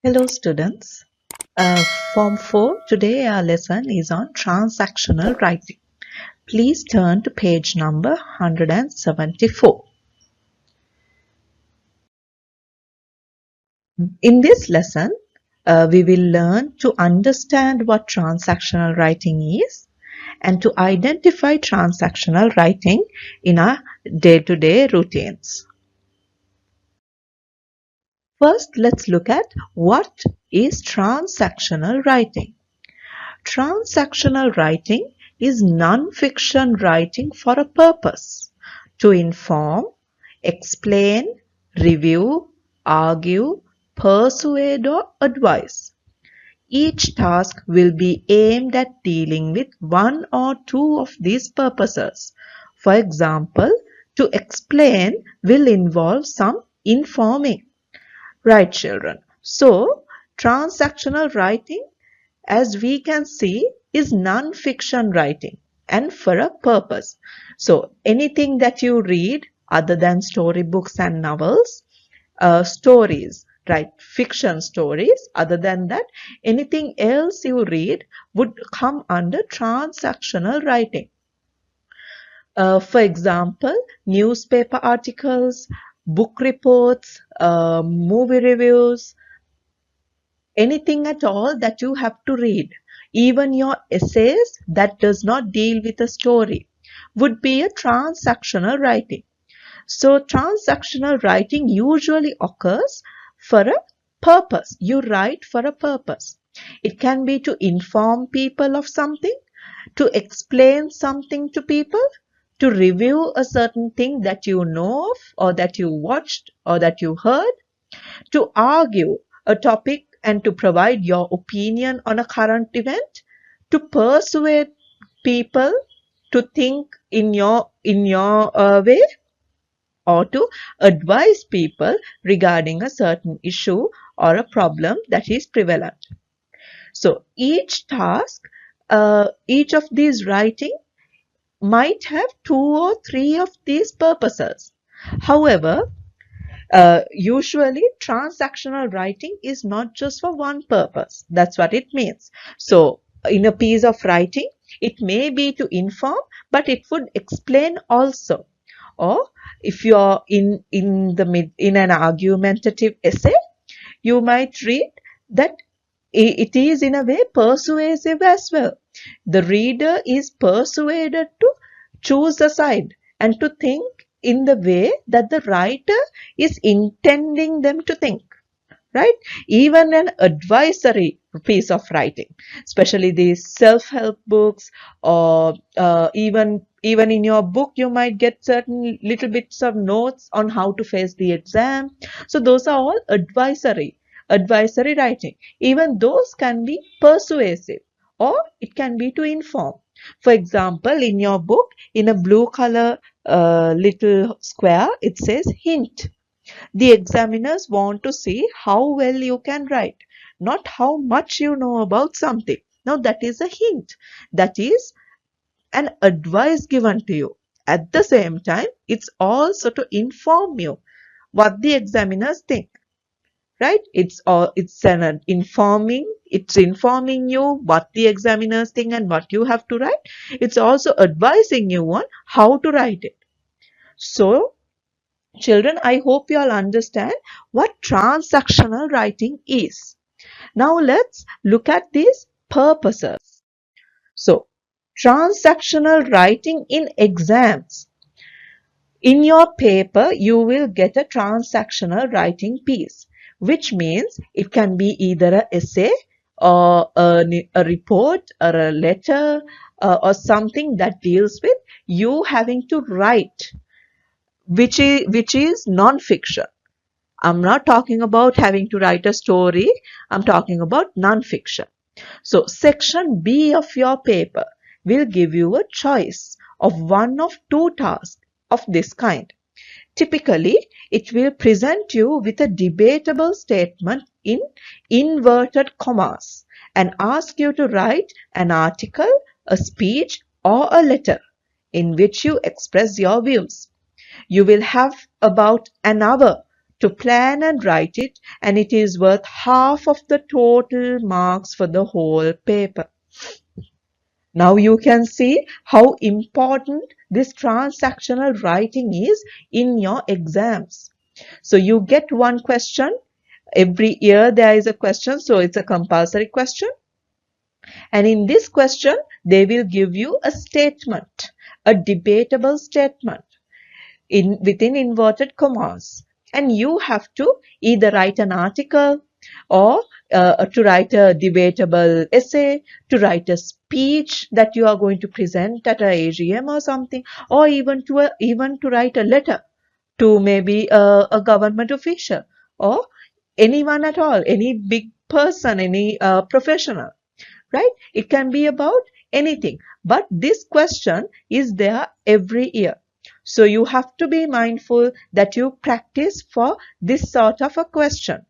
Hello students. Form 4, today our lesson is on transactional writing. Please turn to page number 174. In this lesson, we will learn to understand what transactional writing is and to identify transactional writing in our day-to-day routines. First, let's look at what is transactional writing. Transactional writing is non-fiction writing for a purpose: to inform, explain, review, argue, persuade or advise. Each task will be aimed at dealing with one or two of these purposes. For example, to explain will involve some informing. Right, children? So, transactional writing, as we can see, is non-fiction writing and for a purpose. So anything that you read other than storybooks and novels, stories, right, fiction stories, other than that, anything else you read would come under transactional writing. For example, newspaper articles, book reports, movie reviews, anything at all that you have to read, even your essays that does not deal with a story, would be a transactional writing. So transactional writing usually occurs for a purpose. You write for a purpose. It can be to inform people of something, to explain something to people, to review a certain thing that you know of or that you watched or that you heard, to argue a topic and to provide your opinion on a current event, to persuade people to think in your way, or to advise people regarding a certain issue or a problem that is prevalent. So each task, each of these writing might have two or three of these purposes. However, usually transactional writing is not just for one purpose. That's what it means. So in a piece of writing, it may be to inform, but it would explain also. Or if you're in an argumentative essay, you might read that it is in a way persuasive as well. The reader is persuaded to choose a side and to think in the way that the writer is intending them to think. Right? Even an advisory piece of writing, especially these self-help books, or even in your book, you might get certain little bits of notes on how to face the exam. So those are all advisory writing. Even those can be persuasive, or it can be to inform. For example, in your book, in a blue color little square, it says hint. The examiners want to see how well you can write, not how much you know about something. Now that is a hint. That is an advice given to you. At the same time, it's also to inform you what the examiners think. Right? It's informing you what the examiners think and what you have to write. It's also advising you on how to write it. So children, I hope you all understand what transactional writing is. Now let's look at these purposes. So, transactional writing in exams. In your paper, you will get a transactional writing piece, which means it can be either an essay or a report or a letter or something that deals with you having to write, which is non-fiction. I'm not talking about having to write a story. I'm talking about non-fiction. So section B of your paper will give you a choice of one of two tasks of this kind. Typically, it will present you with a debatable statement in inverted commas and ask you to write an article, a speech, or a letter in which you express your views. You will have about an hour to plan and write it, and it is worth half of the total marks for the whole paper. Now you can see how important this transactional writing is in your exams. So you get one question. Every year there is a question, so it's a compulsory question. And in this question, they will give you a statement, a debatable statement within inverted commas. And you have to either write an article or to write a debatable essay, to write a speech that you are going to present at a AGM or something, or even to write a letter to maybe a government official or anyone at all, any big person, any professional, right? It can be about anything, but this question is there every year. So you have to be mindful that you practice for this sort of a question,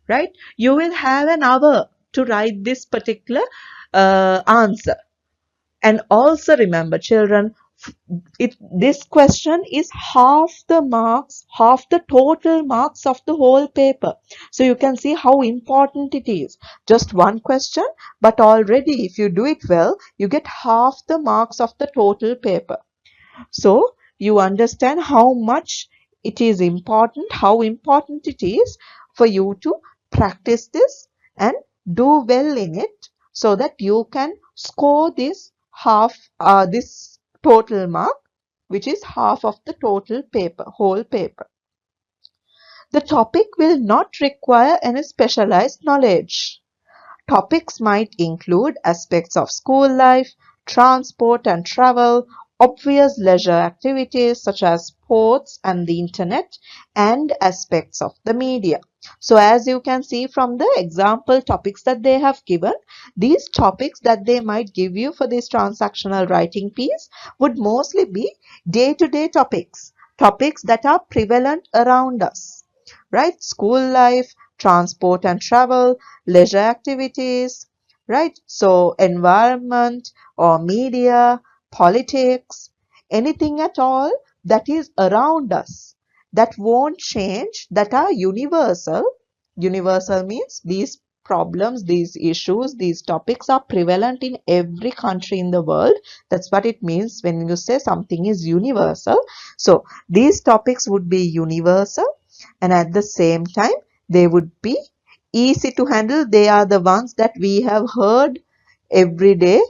right? You will have an hour to write this particular answer. And also remember, children, this question is half the marks, half the total marks of the whole paper. So you can see how important it is. Just one question, but already if you do it well, you get half the marks of the total paper. So you understand how much it is important, how important it is for you to practice this and do well in it so that you can score this total mark, which is half of the total paper, whole paper. The topic will not require any specialized knowledge. Topics might include aspects of school life, transport and travel, obvious leisure activities such as sports and the internet, and aspects of the media. So as you can see from the example topics that they have given, these topics that they might give you for this transactional writing piece would mostly be day-to-day topics, topics that are prevalent around us, right? School life, transport and travel, leisure activities, right? So environment or media, politics, anything at all that is around us that won't change, that are universal. Universal means these problems, these issues, these topics are prevalent in every country in the world. That's what it means when you say something is universal. So these topics would be universal, and at the same time they would be easy to handle. They are the ones that we have heard every day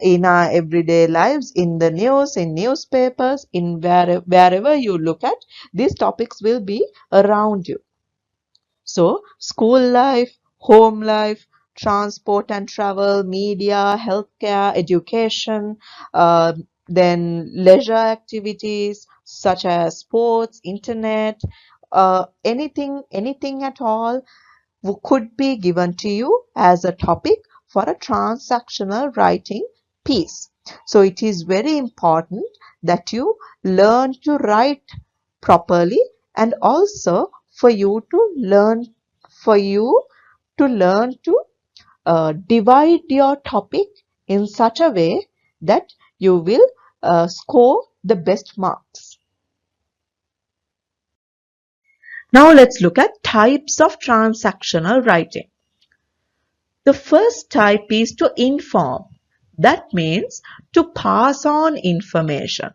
in our everyday lives, in the news, in newspapers, in wherever you look at, these topics will be around you. So school life, home life, transport and travel, media, healthcare, education, then leisure activities such as sports, internet, anything at all could be given to you as a topic for a transactional writing piece. So it is very important that you learn to write properly, and also for you to learn to divide your topic in such a way that you will score the best marks. Now let's look at types of transactional writing. The first type is to inform. That means to pass on information.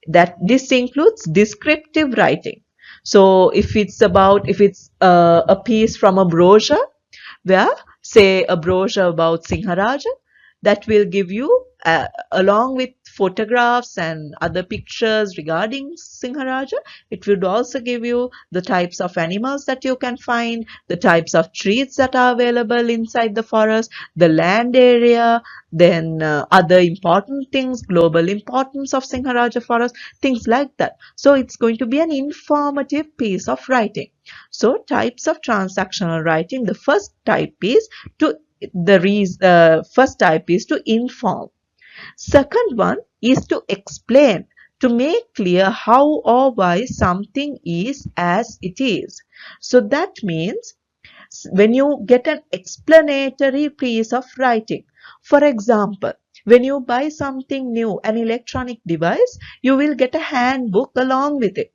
That this includes descriptive writing. So if it's a piece from a brochure, where say a brochure about Sinharaja, that will give you along with photographs and other pictures regarding Sinharaja, it would also give you the types of animals that you can find, the types of trees that are available inside the forest, the land area, then other important things, global importance of Sinharaja forest, things like that. So it's going to be an informative piece of writing. So types of transactional writing, the first type is to inform. Second one is to explain, to make clear how or why something is as it is. So that means when you get an explanatory piece of writing, for example, when you buy something new, an electronic device, you will get a handbook along with it.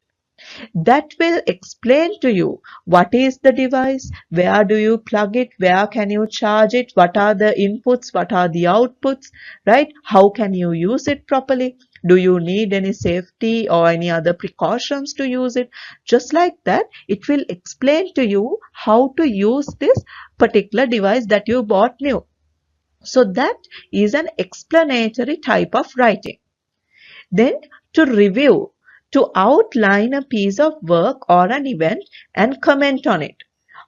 that will explain to you what is the device, where do you plug it, where can you charge it, what are the inputs, what are the outputs, right? How can you use it properly? Do you need any safety or any other precautions to use it? Just like that, it will explain to you how to use this particular device that you bought new. So that is an explanatory type of writing. Then to review, to outline a piece of work or an event and comment on it.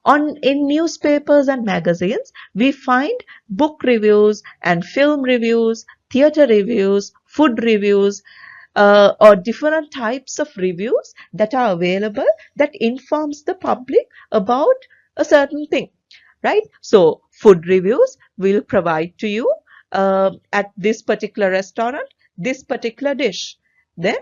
In newspapers and magazines, we find book reviews and film reviews, theatre reviews, food reviews, or different types of reviews that are available that informs the public about a certain thing, right? So food reviews will provide to you at this particular restaurant this particular dish. Then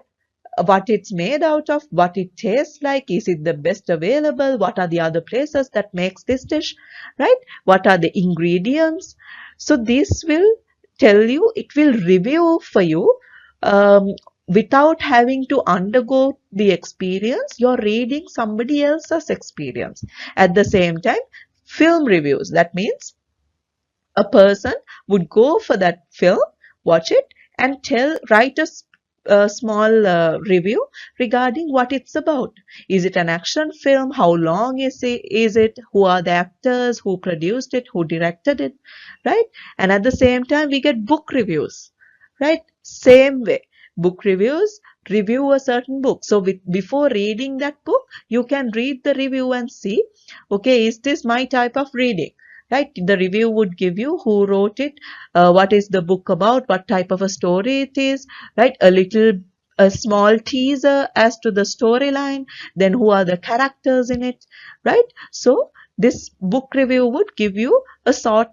what it's made out of, what it tastes like, is it the best available, what are the other places that makes this dish, right? What are the ingredients? So this will tell you, it will review for you um, without having to undergo the experience. You're reading somebody else's experience. At the same time, film reviews, that means a person would go for that film, watch it, and write a small review regarding what it's about. Is it an action film? How long is it? Who are the actors? Who produced it? Who directed it? Right? And at the same time, we get book reviews. Right? Same way. Book reviews review a certain book. So before reading that book, you can read the review and see, okay, is this my type of reading? Right? The review would give you who wrote it, what is the book about, what type of a story it is, right? A small teaser as to the storyline, then who are the characters in it, right? So this book review would give you a sort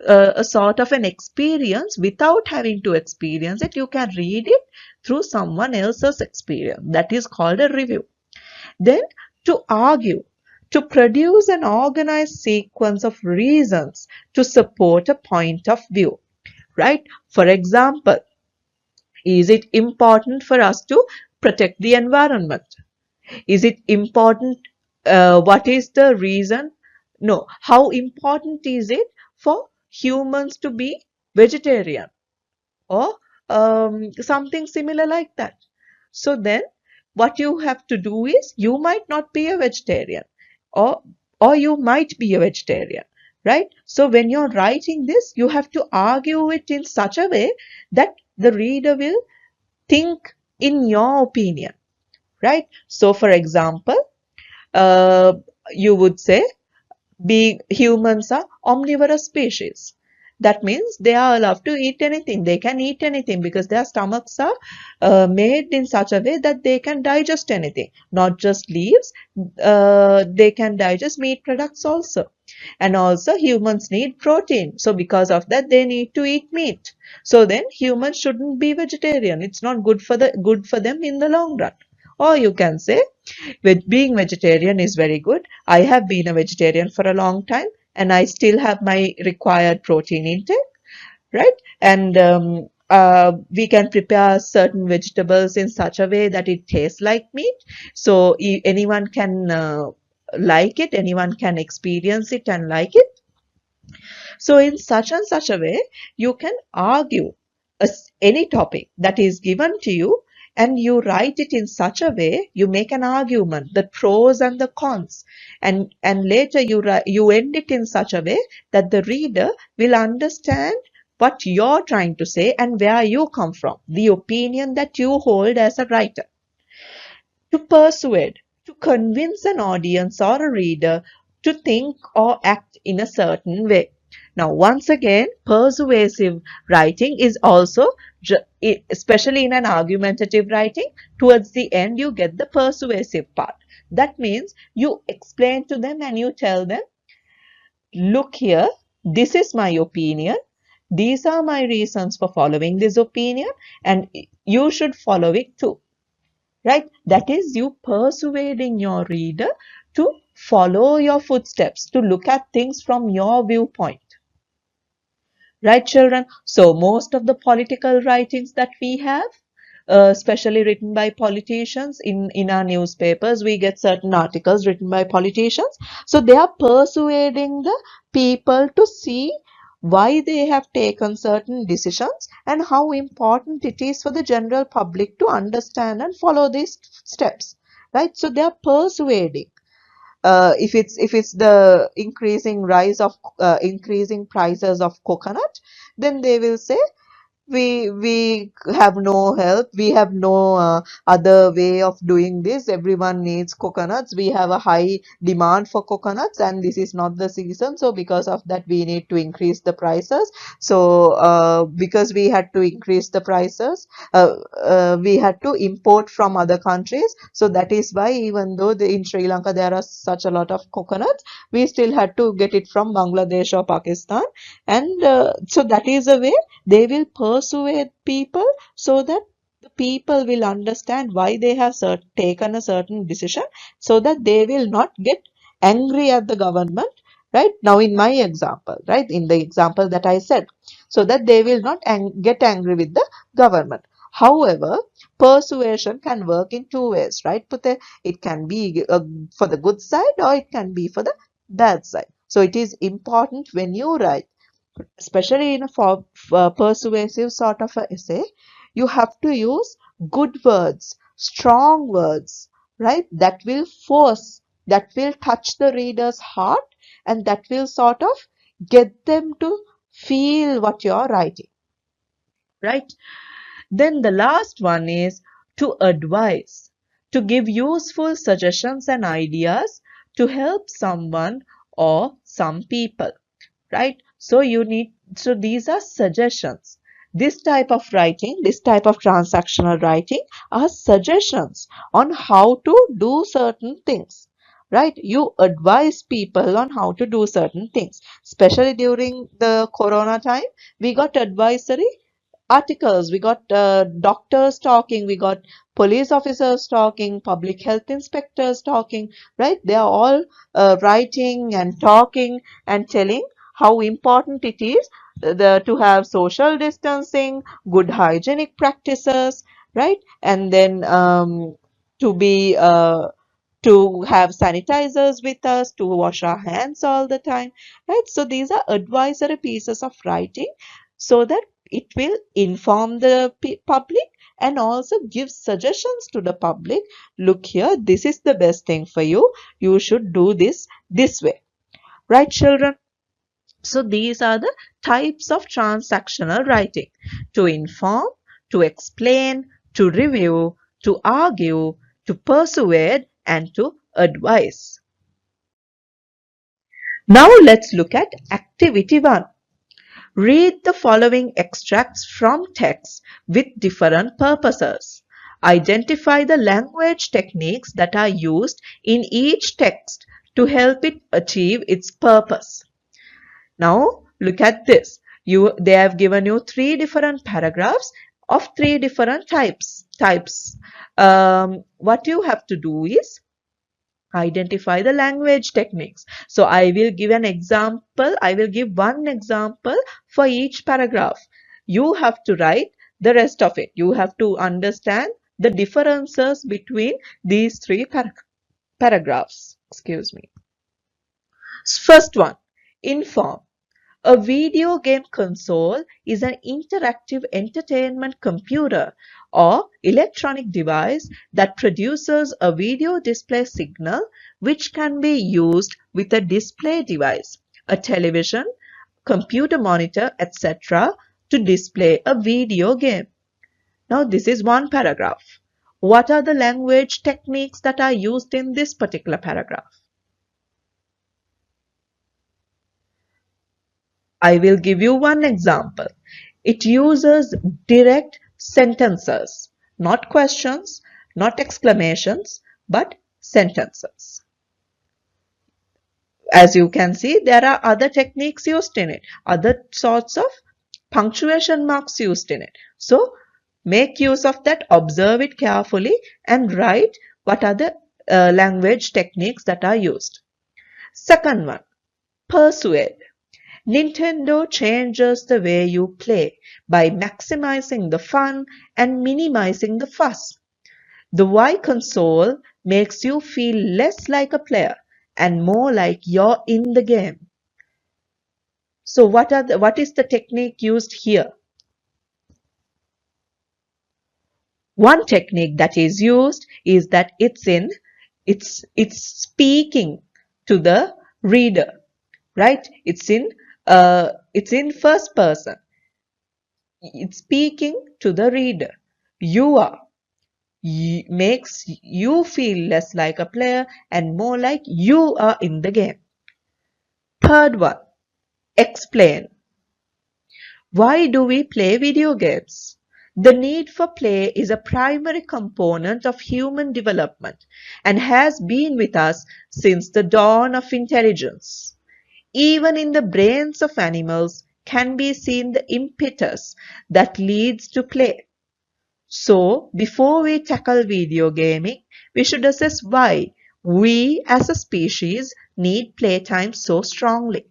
of an experience without having to experience it. You can read it through someone else's experience. That is called a review. Then to argue, to produce an organized sequence of reasons to support a point of view, right? For example, is it important for us to protect the environment? Is it important? What is the reason? No. How important is it for humans to be vegetarian? Or something similar like that. So then what you have to do is, you might not be a vegetarian, or you might be a vegetarian, right? So when you're writing this, you have to argue it in such a way that the reader will think in your opinion, right? So for example, uh, you would say humans are omnivorous species. That means they are allowed to eat anything. They can eat anything because their stomachs are made in such a way that they can digest anything. Not just leaves, they can digest meat products also. And also humans need protein. So because of that, they need to eat meat. So then humans shouldn't be vegetarian. It's not good for them in the long run. Or you can say, being vegetarian is very good. I have been a vegetarian for a long time and I still have my required protein intake, right? And we can prepare certain vegetables in such a way that it tastes like meat. So anyone can like it, anyone can experience it and like it. So in such and such a way, you can argue any topic that is given to you, and you write it in such a way, you make an argument, the pros and the cons, and later you end it in such a way that the reader will understand what you're trying to say and where you come from, the opinion that you hold as a writer. To persuade, to convince an audience or a reader to think or act in a certain way. Now, once again, persuasive writing is also, especially in an argumentative writing, towards the end you get the persuasive part. That means you explain to them and you tell them, look here, this is my opinion. These are my reasons for following this opinion, and you should follow it too. Right? That is you persuading your reader to follow your footsteps, to look at things from your viewpoint. Right, children? So most of the political writings that we have, especially written by politicians. In our newspapers, we get certain articles written by politicians. So they are persuading the people to see why they have taken certain decisions and how important it is for the general public to understand and follow these steps, right? So they are persuading. If it's the increasing prices of coconut, then they will say we have no help, we have no other way of doing this. Everyone needs coconuts, we have a high demand for coconuts, and this is not the season, so because of that we need to increase the prices. So because we had to increase the prices, we had to import from other countries. So that is why, even though in Sri Lanka there are such a lot of coconuts, we still had to get it from Bangladesh or Pakistan. And so that is a way they will persuade people, so that the people will understand why they have taken a certain decision, so that they will not get angry at the government, right? Now in my example, right, in the example that I said, so that they will not get angry with the government. However, persuasion can work in two ways, right? It can be for the good side, or it can be for the bad side. So it is important when you write, especially in a persuasive sort of a essay, you have to use good words, strong words, right? That will force, that will touch the reader's heart, and that will sort of get them to feel what you're writing, right? Then the last one is to advise, to give useful suggestions and ideas to help someone or some people, right? So these are suggestions. This type of writing, this type of transactional writing are suggestions on how to do certain things, right? You advise people on how to do certain things. Especially during the corona time, we got advisory articles, we got doctors talking, we got police officers talking, public health inspectors talking, right? They are all writing and talking and telling how important it is to have social distancing, good hygienic practices, right? And then to be to have sanitizers with us, to wash our hands all the time, right? So these are advisory pieces of writing, so that it will inform the public and also give suggestions to the public. Look here, this is the best thing for you. You should do this way, right, children? So these are the types of transactional writing: to inform, to explain, to review, to argue, to persuade, and to advise. Now let's look at activity 1. Read the following extracts from texts with different purposes. Identify the language techniques that are used in each text to help it achieve its purpose. Now look at this. They have given you 3 different paragraphs of 3 different types. What you have to do is identify the language techniques. So I will give an example. I will give one example for each paragraph. You have to write the rest of it. You have to understand the differences between these 3 paragraphs. Excuse me. First one, inform. A video game console is an interactive entertainment computer or electronic device that produces a video display signal which can be used with a display device, a television, computer monitor, etc. to display a video game. Now this is one paragraph. What are the language techniques that are used in this particular paragraph? I will give you one example. It uses direct sentences, not questions, not exclamations, but sentences. As you can see, there are other techniques used in it, other sorts of punctuation marks used in it. So make use of that, observe it carefully, and write what are the language techniques that are used. Second one, persuade. Nintendo changes the way you play by maximizing the fun and minimizing the fuss. The Y console makes you feel less like a player and more like you're in the game. So what is the technique used here? One technique that is used is that it's speaking to the reader, right? It's in first person. It's speaking to the reader. You are makes you feel less like a player and more like you are in the game. Third one, explain. Why do we play video games? The need for play is a primary component of human development and has been with us since the dawn of intelligence. Even in the brains of animals can be seen the impetus that leads to play. So, before we tackle video gaming, we should assess why we as a species need playtime so strongly.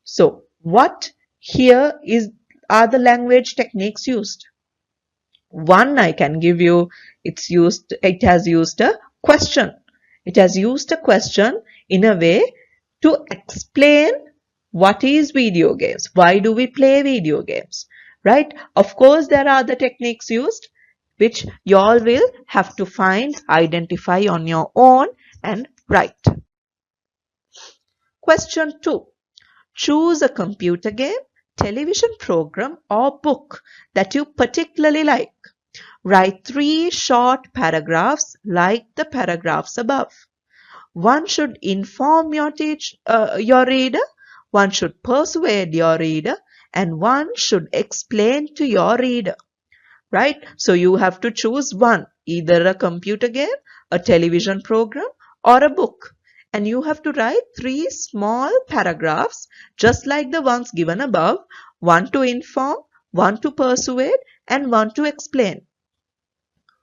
So, what here is are the language techniques used? One I can give you, it has used a question. It has used a question in a way to explain what is video games? Why do we play video games? Right? Of course, there are other techniques used which you all will have to find, identify on your own and write. Question 2. Choose a computer game, television program or book that you particularly like. Write 3 short paragraphs like the paragraphs above. One should inform your reader, one should persuade your reader, and one should explain to your reader. Right? So you have to choose one, either a computer game, a television program, or a book. And you have to write 3 small paragraphs, just like the ones given above, one to inform, one to persuade, and one to explain.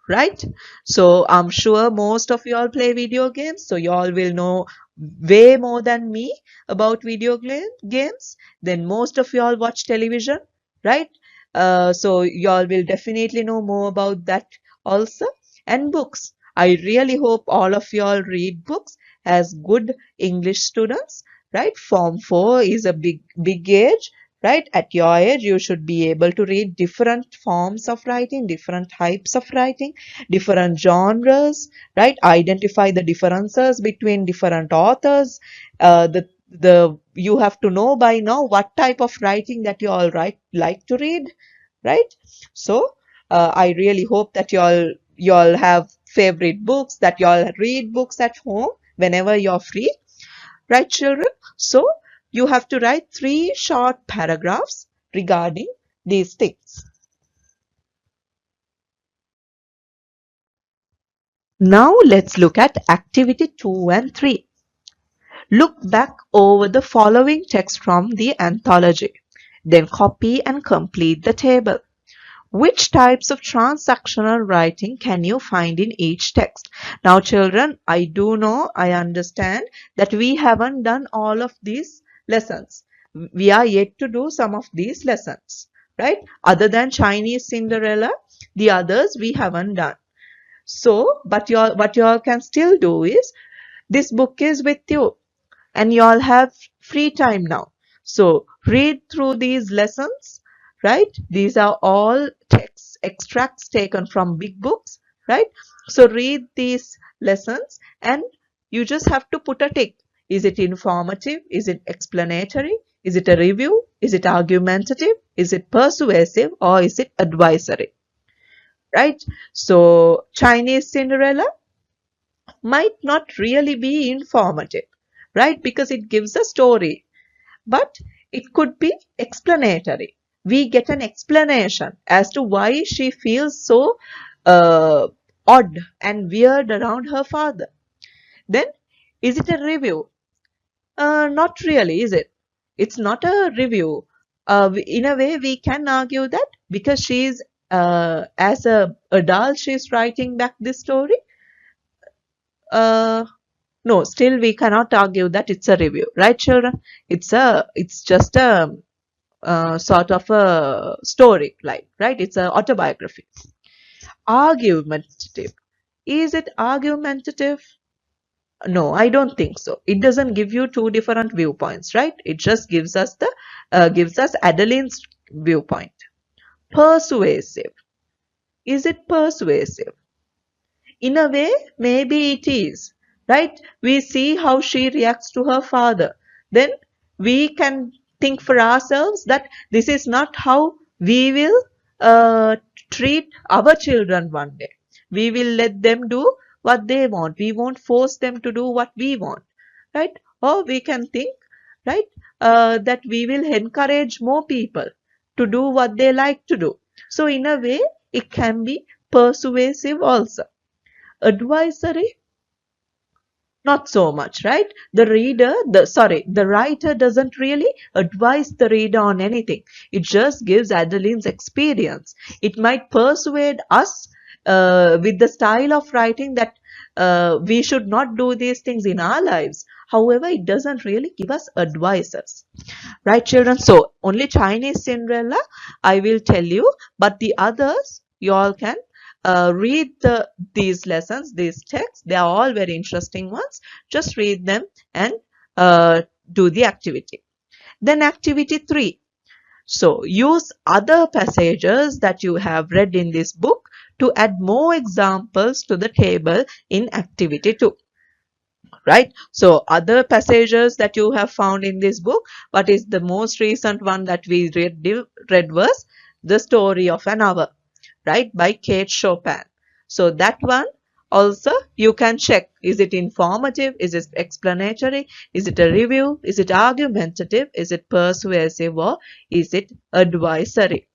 Right? So I'm sure most of you all play video games, so you all will know way more than me about games. Then most of you all watch television, right? So you all will definitely know more about that also. And books. I really hope all of you all read books as good English students, right? Form 4 is a big age. Right? At your age, you should be able to read different forms of writing, different types of writing, different genres, right? Identify the differences between different authors. You have to know by now what type of writing that you all like to read, right? So I really hope that you all have favorite books, that you all read books at home whenever you're free. Right, children? So you have to write 3 short paragraphs regarding these things. Now let's look at activity 2 and 3. Look back over the following text from the anthology. Then copy and complete the table. Which types of transactional writing can you find in each text? Now children, I do know, I understand that we haven't done all of these lessons. We are yet to do some of these lessons, right? Other than Chinese Cinderella, the others we haven't done. So, but what you all can still do is, this book is with you and you all have free time now. So read through these lessons, right? These are all texts, extracts taken from big books, right? So read these lessons and you just have to put a tick. Is it informative? Is it explanatory? Is it a review? Is it argumentative? Is it persuasive? Or is it advisory? Right? So Chinese Cinderella might not really be informative, right? Because it gives a story, but it could be explanatory. We get an explanation as to why she feels so odd and weird around her father. Then, is it a review? Not really, is it? It's not a review. In a way, we can argue that because she's, as a adult, she's writing back this story. Uh, No, still we cannot argue that it's a review, right, children? It's just a sort of a story, like, right? It's an autobiography. Argumentative. Is it argumentative? No, I don't think so. It doesn't give you two different viewpoints, right? It just gives us Adeline's viewpoint. Persuasive. Is it persuasive? In a way, maybe it is, right? We see how she reacts to her father. Then we can think for ourselves that this is not how we will treat our children one day. We will let them do what they want. We won't force them to do what we want, right? Or we can think, right, that we will encourage more people to do what they like to do. So in a way, it can be persuasive also. Advisory, not so much, right? The writer doesn't really advise the reader on anything. It just gives Adeline's experience. It might persuade us with the style of writing that we should not do these things in our lives. However, it doesn't really give us advices. Right, children? So, only Chinese Cinderella I will tell you, but the others you all can read these lessons, these texts. They are all very interesting ones. Just read them and do the activity. Then activity 3. So, use other passages that you have read in this book to add more examples to the table in activity 2. Right? So other passages that you have found in this book, what is the most recent one that we read was The Story of an Hour, right, by Kate Chopin. So that one also you can check. Is it informative? Is it explanatory? Is it a review? Is it argumentative? Is it persuasive? Or is it advisory?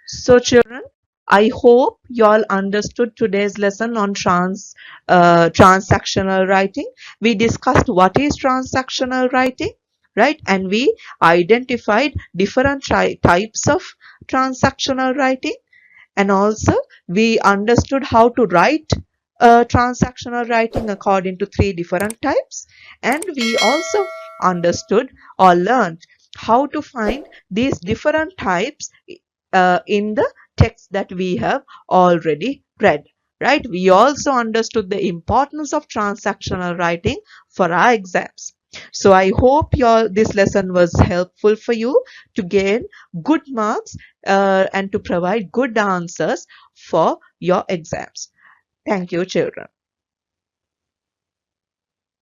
So children, I hope you all understood today's lesson on transactional writing. We discussed what is transactional writing, right? And we identified different types of transactional writing, and also we understood how to write transactional writing according to 3 different types, and we also understood or learned how to find these different types in the text that we have already read, right? We also understood the importance of transactional writing for our exams. So I hope this lesson was helpful for you to gain good marks and to provide good answers for your exams. Thank you, children.